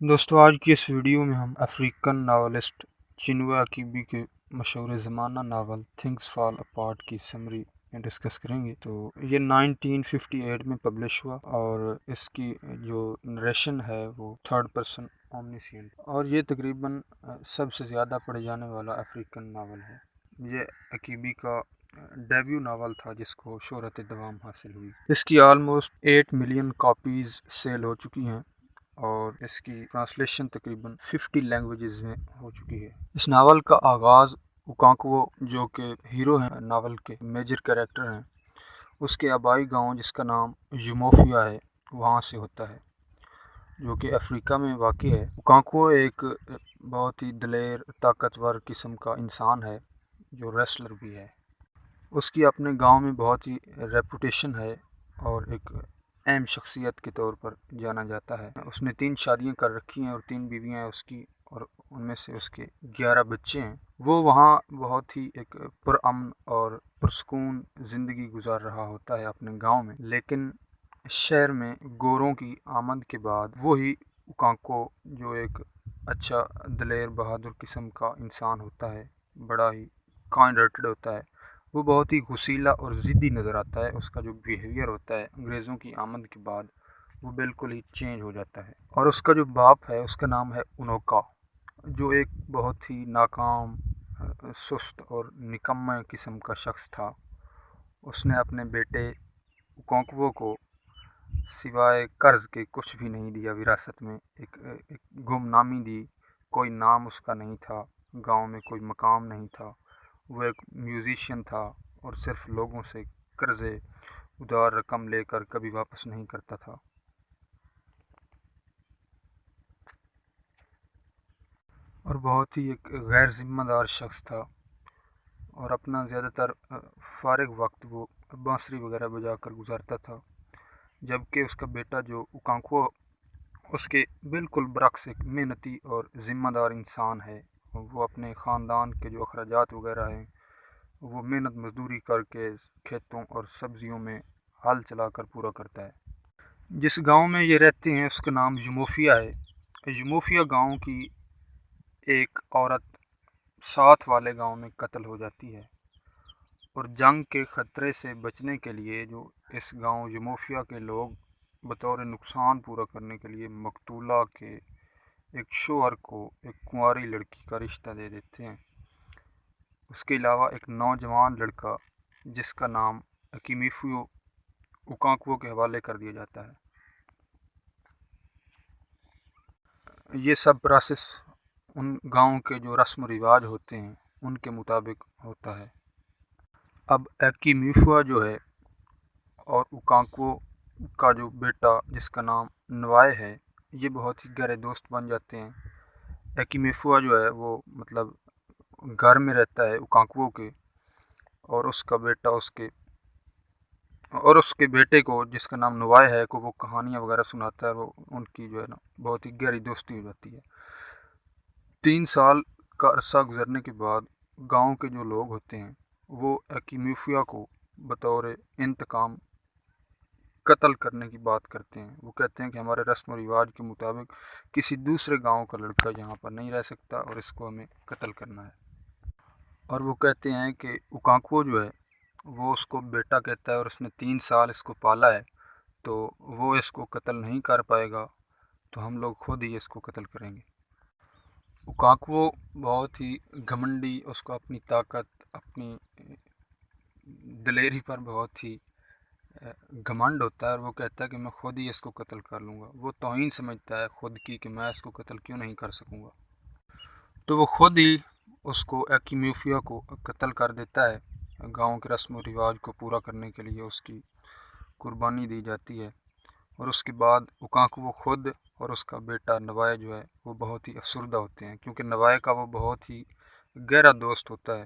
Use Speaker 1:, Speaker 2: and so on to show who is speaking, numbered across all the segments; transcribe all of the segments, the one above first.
Speaker 1: دوستو آج کی اس ویڈیو میں ہم افریقن ناولسٹ چنوے اکیبی کے مشہور زمانہ ناول تھنگس فال اپارٹ کی سمری ڈسکس کریں گے۔ تو یہ 1958 میں پبلش ہوا اور اس کی جو نریشن ہے وہ تھرڈ پرسن اومنیسینٹ، اور یہ تقریباً سب سے زیادہ پڑھے جانے والا افریقن ناول ہے۔ یہ اکیبی کا ڈیبیو ناول تھا جس کو شہرت دوام حاصل ہوئی۔ اس کی آلموسٹ 8 ملین کاپیز سیل ہو چکی ہیں اور اس کی ٹرانسلیشن تقریباً 50 لینگویجز میں ہو چکی ہے۔ اس ناول کا آغاز اوکانکوو جو کہ ہیرو ہیں ناول کے، میجر کریکٹر ہیں، اس کے آبائی گاؤں جس کا نام یوموفیا ہے وہاں سے ہوتا ہے، جو کہ افریقہ میں واقع ہے۔ اوکانکوو ایک بہت ہی دلیر طاقتور قسم کا انسان ہے جو ریسلر بھی ہے۔ اس کی اپنے گاؤں میں بہت ہی ریپوٹیشن ہے اور ایک اہم شخصیت کے طور پر جانا جاتا ہے۔ اس نے 3 شادیاں کر رکھی ہیں اور 3 بیویاں ہیں اس کی، اور ان میں سے اس کے 11 بچے ہیں۔ وہ وہاں بہت ہی ایک پرامن اور پرسکون زندگی گزار رہا ہوتا ہے اپنے گاؤں میں، لیکن شہر میں گوروں کی آمد کے بعد وہی اوکانکوو جو ایک اچھا دلیر بہادر قسم کا انسان ہوتا ہے، بڑا ہی کائنڈ ہارٹڈ ہوتا ہے، وہ بہت ہی غسیلا اور ضدی نظر آتا ہے۔ اس کا جو بیہیویئر ہوتا ہے انگریزوں کی آمد کے بعد وہ بالکل ہی چینج ہو جاتا ہے۔ اور اس کا جو باپ ہے اس کا نام ہے اونوکا، جو ایک بہت ہی ناکام، سست اور نکمہ قسم کا شخص تھا۔ اس نے اپنے بیٹے اوکانکوو کو سوائے قرض کے کچھ بھی نہیں دیا، وراثت میں ایک گمنامی دی، کوئی نام اس کا نہیں تھا، گاؤں میں کوئی مقام نہیں تھا، وہ ایک میوزیشین تھا اور صرف لوگوں سے قرضے ادھار رقم لے کر کبھی واپس نہیں کرتا تھا۔ اور بہت ہی ایک غیر ذمہ دار شخص تھا، اور اپنا زیادہ تر فارغ وقت وہ بانسری وغیرہ بجا کر گزارتا تھا، جبکہ اس کا بیٹا جو اوکانکوو اس کے بالکل برعکس ایک محنتی اور ذمہ دار انسان ہے۔ وہ اپنے خاندان کے جو اخراجات وغیرہ ہیں وہ محنت مزدوری کر کے کھیتوں اور سبزیوں میں ہل چلا کر پورا کرتا ہے۔ جس گاؤں میں یہ رہتے ہیں اس کا نام یوموفیا ہے۔ یوموفیا گاؤں کی ایک عورت ساتھ والے گاؤں میں قتل ہو جاتی ہے، اور جنگ کے خطرے سے بچنے کے لیے جو اس گاؤں یوموفیا کے لوگ بطور نقصان پورا کرنے کے لیے مقتولہ کے ایک شوہر کو ایک کنواری لڑکی کا رشتہ دے دیتے ہیں۔ اس کے علاوہ ایک نوجوان لڑکا جس کا نام اکیمیفیو اوکانکوو کے حوالے کر دیا جاتا ہے۔ یہ سب پروسیس ان گاؤں کے جو رسم و رواج ہوتے ہیں ان کے مطابق ہوتا ہے۔ اب اکیمیفیو جو ہے اور اوکانکوو کا جو بیٹا جس کا نام نوائے ہے، یہ بہت ہی گہرے دوست بن جاتے ہیں۔ اکیمیفیو جو ہے وہ مطلب گھر میں رہتا ہے اوکانکوو کے، اور اس کا بیٹا اس کے بیٹے کو جس کا نام نوائے ہے کو وہ کہانیاں وغیرہ سناتا ہے، وہ ان کی جو ہے نا بہت ہی گہری دوستی ہو جاتی ہے۔ 3 سال کا عرصہ گزرنے کے بعد گاؤں کے جو لوگ ہوتے ہیں وہ اکیمیفیو کو بطور انتقام قتل کرنے کی بات کرتے ہیں۔ وہ کہتے ہیں کہ ہمارے رسم و رواج کے مطابق کسی دوسرے گاؤں کا لڑکا یہاں پر نہیں رہ سکتا اور اس کو ہمیں قتل کرنا ہے۔ اور وہ کہتے ہیں کہ اوکانکوو جو ہے وہ اس کو بیٹا کہتا ہے اور اس نے 3 سال اس کو پالا ہے، تو وہ اس کو قتل نہیں کر پائے گا تو ہم لوگ خود ہی اس کو قتل کریں گے۔ اوکانکوو بہت ہی گھمنڈی، اس کو اپنی طاقت، اپنی دلیری پر بہت ہی گھمنڈ ہوتا ہے، اور وہ کہتا ہے کہ میں خود ہی اس کو قتل کر لوں گا۔ وہ توہین سمجھتا ہے خود کی کہ میں اس کو قتل کیوں نہیں کر سکوں گا، تو وہ خود ہی اس کو اکیمیفیو کو قتل کر دیتا ہے۔ گاؤں کے رسم و رواج کو پورا کرنے کے لیے اس کی قربانی دی جاتی ہے، اور اس کے بعد اوکانکوو خود اور اس کا بیٹا نوائے جو ہے وہ بہت ہی افسردہ ہوتے ہیں، کیونکہ نوائے کا وہ بہت ہی گہرا دوست ہوتا ہے،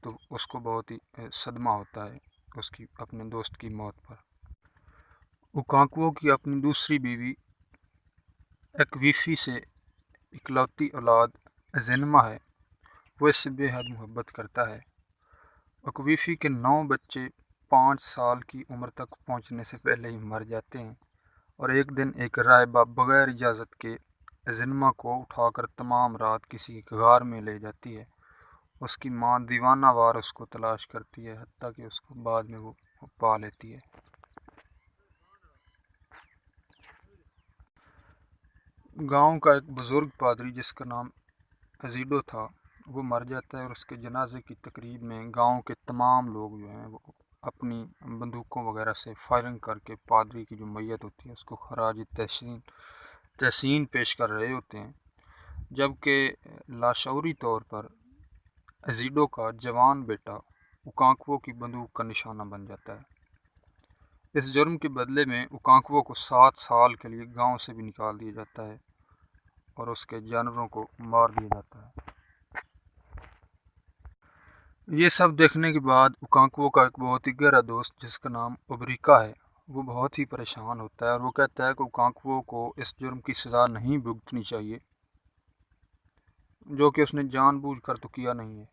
Speaker 1: تو اس کو بہت ہی صدمہ ہوتا ہے اس کی اپنے دوست کی موت پر۔ اوکانکوو کی اپنی دوسری بیوی اکویفی سے اکلوتی اولاد ازینما ہے، وہ اس سے بے حد محبت کرتا ہے۔ اکویفی کے 9 بچے 5 سال کی عمر تک پہنچنے سے پہلے ہی مر جاتے ہیں، اور ایک دن ایک راہبہ بغیر اجازت کے ازنما کو اٹھا کر تمام رات کسی غار میں لے جاتی ہے۔ اس کی ماں دیوانہ وار اس کو تلاش کرتی ہے، حتیٰ کہ اس کو بعد میں وہ پا لیتی ہے۔ گاؤں کا ایک بزرگ پادری جس کا نام ازیڈو تھا، وہ مر جاتا ہے، اور اس کے جنازے کی تقریب میں گاؤں کے تمام لوگ جو ہیں وہ اپنی بندوقوں وغیرہ سے فائرنگ کر کے پادری کی جو میت ہوتی ہے اس کو خراج تحسین پیش کر رہے ہوتے ہیں، جبکہ لاشعوری طور پر ازیڈو کا جوان بیٹا اوکانکوو کی بندوق کا نشانہ بن جاتا ہے۔ اس جرم کے بدلے میں اوکانکوو کو 7 سال کے لیے گاؤں سے بھی نکال دیا جاتا ہے اور اس کے جانوروں کو مار دیا جاتا ہے۔ یہ سب دیکھنے کے بعد اوکانکوو کا ایک بہت ہی گہرا دوست جس کا نام اوبریکا ہے، وہ بہت ہی پریشان ہوتا ہے، اور وہ کہتا ہے کہ اوکانکوو کو اس جرم کی سزا نہیں بھگتنی چاہیے، جو کہ اس نے جان بوجھ کر تو کیا نہیں ہے،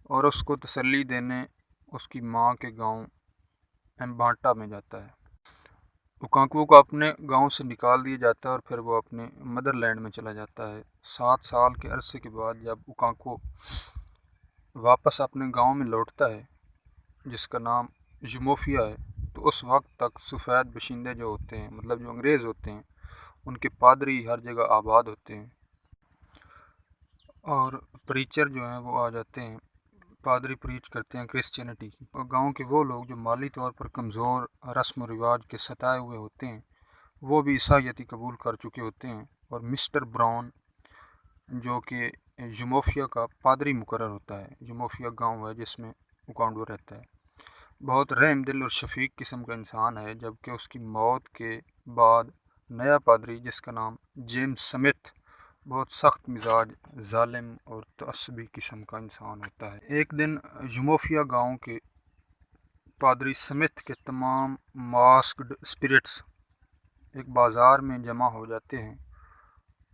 Speaker 1: اور اس کو تسلی دینے اس کی ماں کے گاؤں ایمبانٹا میں جاتا ہے۔ اوکانکوو کو اپنے گاؤں سے نکال دیا جاتا ہے اور پھر وہ اپنے مدر لینڈ میں چلا جاتا ہے۔ 7 سال کے عرصے کے بعد جب اوکانکوو واپس اپنے گاؤں میں لوٹتا ہے جس کا نام یوموفیا ہے، تو اس وقت تک سفید باشندے جو ہوتے ہیں، مطلب جو انگریز ہوتے ہیں، ان کے پادری ہر جگہ آباد ہوتے ہیں، اور پریچر جو ہیں وہ آ جاتے ہیں، پادری پریچ کرتے ہیں کرسچینٹی کی، اور گاؤں کے وہ لوگ جو مالی طور پر کمزور رسم و رواج کے ستائے ہوئے ہوتے ہیں وہ بھی عیسائیتی قبول کر چکے ہوتے ہیں، اور مسٹر براؤن جو کہ یوموفیا کا پادری مقرر ہوتا ہے۔ یوموفیا گاؤں ہے جس میں اوکانکوو رہتا ہے، بہت رحم دل اور شفیق قسم کا انسان ہے، جبکہ اس کی موت کے بعد نیا پادری جس کا نام جیمز سمتھ بہت سخت مزاج، ظالم اور تعصبی قسم کا انسان ہوتا ہے۔ ایک دن یوموفیا گاؤں کے پادری سمتھ کے تمام ماسکڈ اسپرٹس ایک بازار میں جمع ہو جاتے ہیں،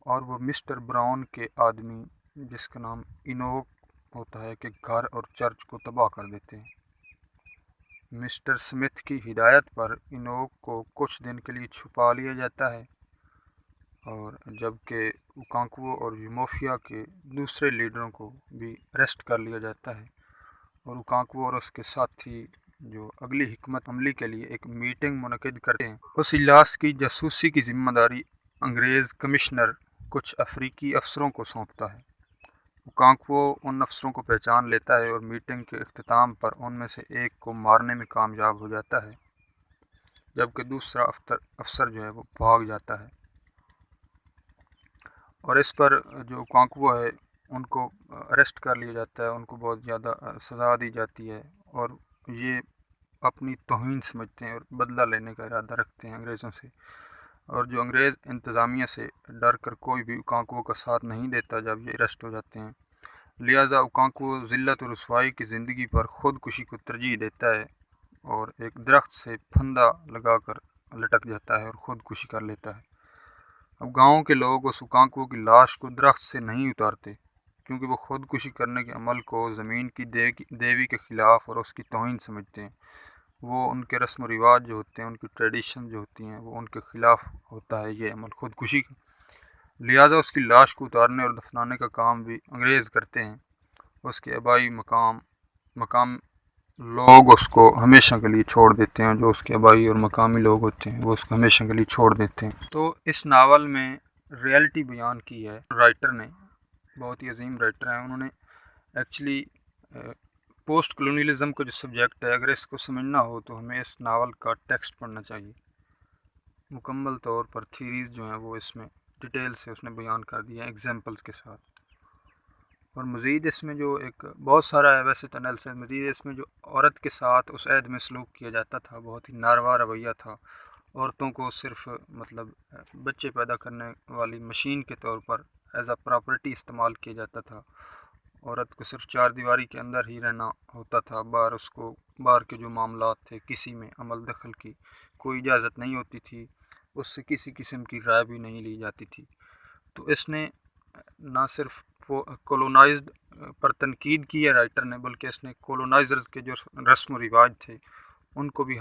Speaker 1: اور وہ مسٹر براؤن کے آدمی جس کا نام انوک ہوتا ہے کہ گھر اور چرچ کو تباہ کر دیتے ہیں۔ مسٹر سمتھ کی ہدایت پر انوک کو کچھ دن کے لیے چھپا لیا جاتا ہے، اور جبکہ اوکانکوو اور یوموفیا کے دوسرے لیڈروں کو بھی اریسٹ کر لیا جاتا ہے، اور اوکانکوو اور اس کے ساتھی جو اگلی حکمت عملی کے لیے ایک میٹنگ منعقد کرتے ہیں۔ اس اجلاس کی جاسوسی کی ذمہ داری انگریز کمشنر کچھ افریقی افسروں کو سونپتا ہے۔ اوکانکوو ان افسروں کو پہچان لیتا ہے اور میٹنگ کے اختتام پر ان میں سے ایک کو مارنے میں کامیاب ہو جاتا ہے، جبکہ دوسرا افسر جو ہے وہ بھاگ جاتا ہے، اور اس پر جو اوکانکوو ہے ان کو اریسٹ کر لیا جاتا ہے، ان کو بہت زیادہ سزا دی جاتی ہے، اور یہ اپنی توہین سمجھتے ہیں اور بدلہ لینے کا ارادہ رکھتے ہیں انگریزوں سے، اور جو انگریز انتظامیہ سے ڈر کر کوئی بھی اوکانکوو کا ساتھ نہیں دیتا جب یہ اریسٹ ہو جاتے ہیں، لہٰذا اوکانکوو ذلت و رسوائی کی زندگی پر خودکشی کو ترجیح دیتا ہے، اور ایک درخت سے پھندا لگا کر لٹک جاتا ہے اور خودکشی کر لیتا ہے۔ اب گاؤں کے لوگ اس اوکانکوو کی لاش کو درخت سے نہیں اتارتے، کیونکہ وہ خودکشی کرنے کے عمل کو زمین کی دیوی کے خلاف اور اس کی توہین سمجھتے ہیں، وہ ان کے رسم و رواج جو ہوتے ہیں، ان کی ٹریڈیشن جو ہوتی ہیں وہ ان کے خلاف ہوتا ہے یہ عمل خودکشی کا، لہٰذا اس کی لاش کو اتارنے اور دفنانے کا کام بھی انگریز کرتے ہیں۔ اس کے آبائی مقام لوگ اس کو ہمیشہ کے لیے چھوڑ دیتے ہیں، جو اس کے آبائی اور مقامی لوگ ہوتے ہیں وہ اس کو ہمیشہ کے لیے چھوڑ دیتے ہیں۔ تو اس ناول میں ریئلٹی بیان کی ہے رائٹر نے، بہت ہی عظیم رائٹر ہیں، انہوں نے ایکچولی پوسٹ کلونیلزم کا جو سبجیکٹ ہے، اگر اس کو سمجھنا ہو تو ہمیں اس ناول کا ٹیکسٹ پڑھنا چاہیے، مکمل طور پر تھیریز جو ہیں وہ اس میں ڈیٹیل سے اس نے بیان کر دی ہیں ایگزامپلس کے ساتھ، اور مزید اس میں جو ایک بہت سارا ہے ویسے تو انالیسس، مزید اس میں جو عورت کے ساتھ اس عہد میں سلوک کیا جاتا تھا بہت ہی ناروا رویہ تھا، عورتوں کو صرف مطلب بچے پیدا کرنے والی مشین کے طور پر ایز اے پراپرٹی استعمال کیا جاتا تھا، عورت کو صرف 4 دیواری کے اندر ہی رہنا ہوتا تھا، باہر کے جو معاملات تھے کسی میں عمل دخل کی کوئی اجازت نہیں ہوتی تھی، اس سے کسی قسم کی رائے بھی نہیں لی جاتی تھی۔ تو اس نے نہ صرف کولونائزڈ پر تنقید کی ہے رائٹر نے، بلکہ اس نے کولونائزرز کے جو رسم و رواج تھے ان کو بھی